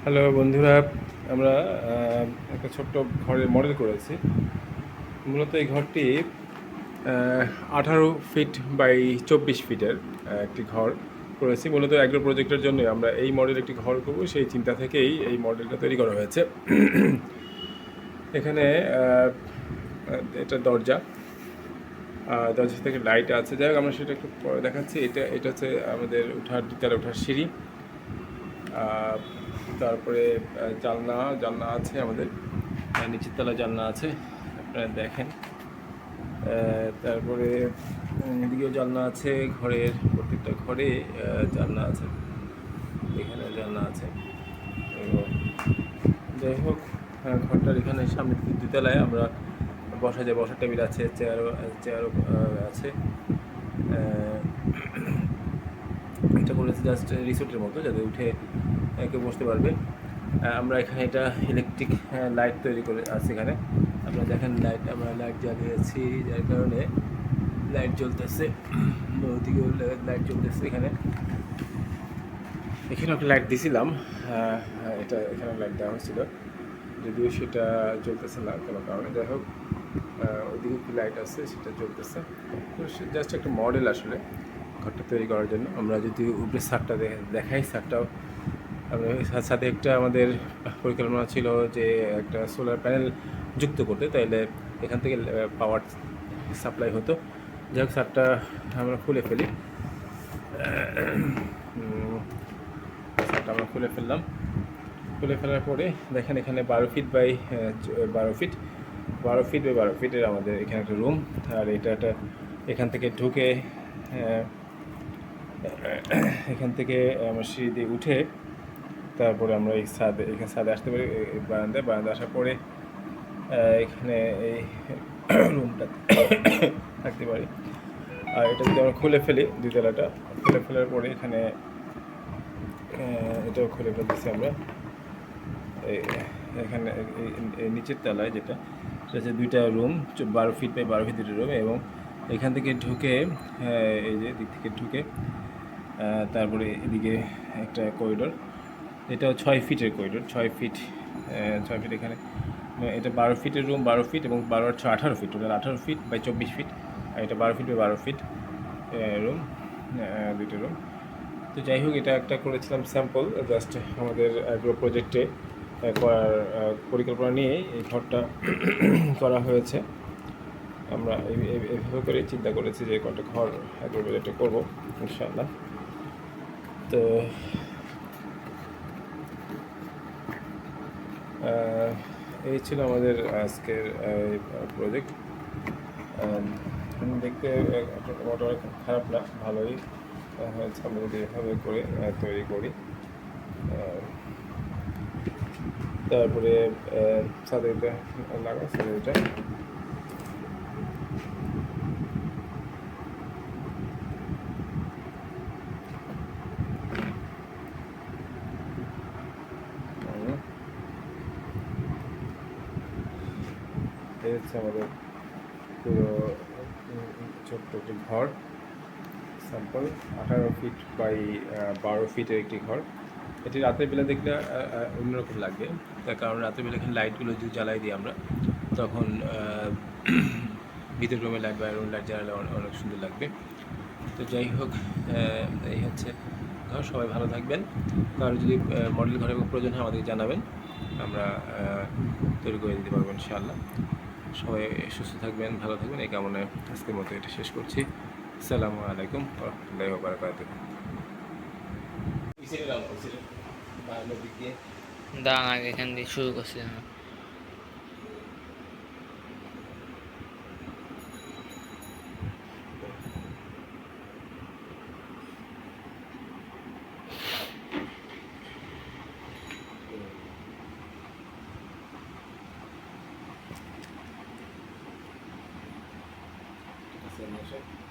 Hello বন্ধুরা, আমরা একটা ছোট্ট ঘরের মডেল করেছি। মূলত এই ঘরটি 18 ফিট বাই 24 ফিটের একটি ঘর করেছি। মূলত অ্যাগ্রো প্রজেক্টের জন্য আমরা এই মডেল একটি ঘর করব, সেই চিন্তা থেকেই এই মডেলটা তৈরি করা হয়েছে। এখানে এটা দরজা, দরজা থেকে লাইট আছে। যাই হোক, আমরা সেটা একটু পরে দেখাচ্ছি। এটা হচ্ছে আমাদের দ্বিতলা ওঠার সিঁড়ি। তারপরে জানলা আছে আমাদের, নিচের তলা জানলা আছে, আপনারা দেখেন। তারপরে এদিকেও জানলা আছে, ঘরের প্রত্যেকটা ঘরে জানলা আছে, এখানে জানলা আছে। এবং যাই হোক, ঘরটার এখানে সামনে দ্বিতলায় আমরা বসার টেবিল আছে, চেয়ারও আছে। এটা করেছে জাস্ট রিসোর্টের মতো, যাতে উঠে কেউ বসতে পারবে। আমরা এখানে এটা ইলেকট্রিক লাইট তৈরি করে আছে এখানে। আপনারা দেখেন, আমরা লাইট জ্বালিয়েছি, যার কারণে লাইট জ্বলতেছে। ওদিকেও লাইট জ্বলতেছে। এখানেও একটা লাইট দিয়েছিলাম, এখানে লাইট দেওয়া হয়েছিল, যদিও সেটা জ্বলতেছে না কোনো কারণে। যাই হোক, ওদিকে কি লাইট আছে, সেটা জ্বলতেছে। তো জাস্ট একটা মডেল আসলে ঘরটা তৈরি করার জন্য। আমরা যদি উপরে ছাদটা দেখাই, ছাদটাও আমরা সাথে একটা আমাদের পরিকল্পনা ছিল যে একটা সোলার প্যানেল যুক্ত করতে, তাইলে এখান থেকে পাওয়ার সাপ্লাই হতো। যাই হোক, ছাদটা আমরা খুলে ফেলি। ছাদটা আমরা খুলে ফেললাম। খুলে ফেলার পরে দেখেন, এখানে 12 feet by 12 feet, 12 feet by 12 ফিটের আমাদের এখানে একটা রুম। আর এটা এখান থেকে ঢুকে, এখান থেকে আমরা সিঁড়ি দিয়ে উঠে তারপরে আমরা এখানে ছাদে আসতে পারি। বারান্দা আসার পরে এখানে এই রুমটা থাকতে পারি। আর এটা যদি আমরা খুলে ফেলি, দ্বিতলাটা খুলে ফেলার পরে এখানে এটাও খুলে ফেলতেছি আমরা। এখানে নিচের তলায় যেটা, সেটা হচ্ছে 2টা রুম, 12 ফিট বাই 12 ফিট 2টা রুম। এবং এখান থেকে ঢুকে, এই যে দিক থেকে ঢুকে, তারপরে এদিকে একটা করিডোর। এটাও 6 ফিটের করিডোর, 6 ফিট। 6 ফিট এখানে। এটা 12 ফিটের রুম, 12 ফিট, এবং 12 আর 6 18 feet, total 18 feet by 24 feet. আর এটা 12 ফিট বাই 12 ফিট রুম, 2টা রুম। তো যাই হোক, এটা একটা করেছিলাম স্যাম্পল, জাস্ট আমাদের অ্যাগ্রো প্রজেক্টে করার পরিকল্পনা নিয়ে এই ঘরটা করা হয়েছে। আমরা এইভাবে করে চিন্তা করেছি যে কয়েকটা ঘর অ্যাগ্রো প্রজেক্টে করবো ইনশাআল্লাহ। তো এই ছিল আমাদের আজকের প্রজেক্ট। দেখতে মোটামুটি খারাপ না, ভালোই হয়েছে। আমরা যদি এভাবে করে তৈরি করি, তারপরে ছাদে এটা লাগা, ছাদে এটা এই হচ্ছে আমাদের পুরো ছোট্ট একটি ঘর স্যাম্পল। 18 ফিট বাই 12 ফিটের একটি ঘর। এটি রাতের বেলা দেখলে অন্যরকম লাগবে, তার কারণ রাতের বেলা এখানে লাইটগুলো যদি জ্বালাই দিই আমরা, তখন ভিতর রুমে লাইট, বাইরের রুমে লাইট জ্বালালে অনেক সুন্দর লাগবে। তো যাই হোক, এই হচ্ছে ঘর। সবাই ভালো থাকবেন। কারো যদি মডেল ঘরের প্রয়োজন হয় আমাদেরকে জানাবেন, আমরা তৈরি করে দিতে পারবো ইনশাআল্লাহ। সবাই সুস্থ থাকবেন, ভালো থাকবেন, এই কামনায় আজকের মতো এটা শেষ করছি। আসসালামু আলাইকুম ওয়া রাহমাতুল্লাহি ওয়া বারাকাতুহু। দাঁড়ান, আগে এখান দিয়ে শুরু করছি। Gracias.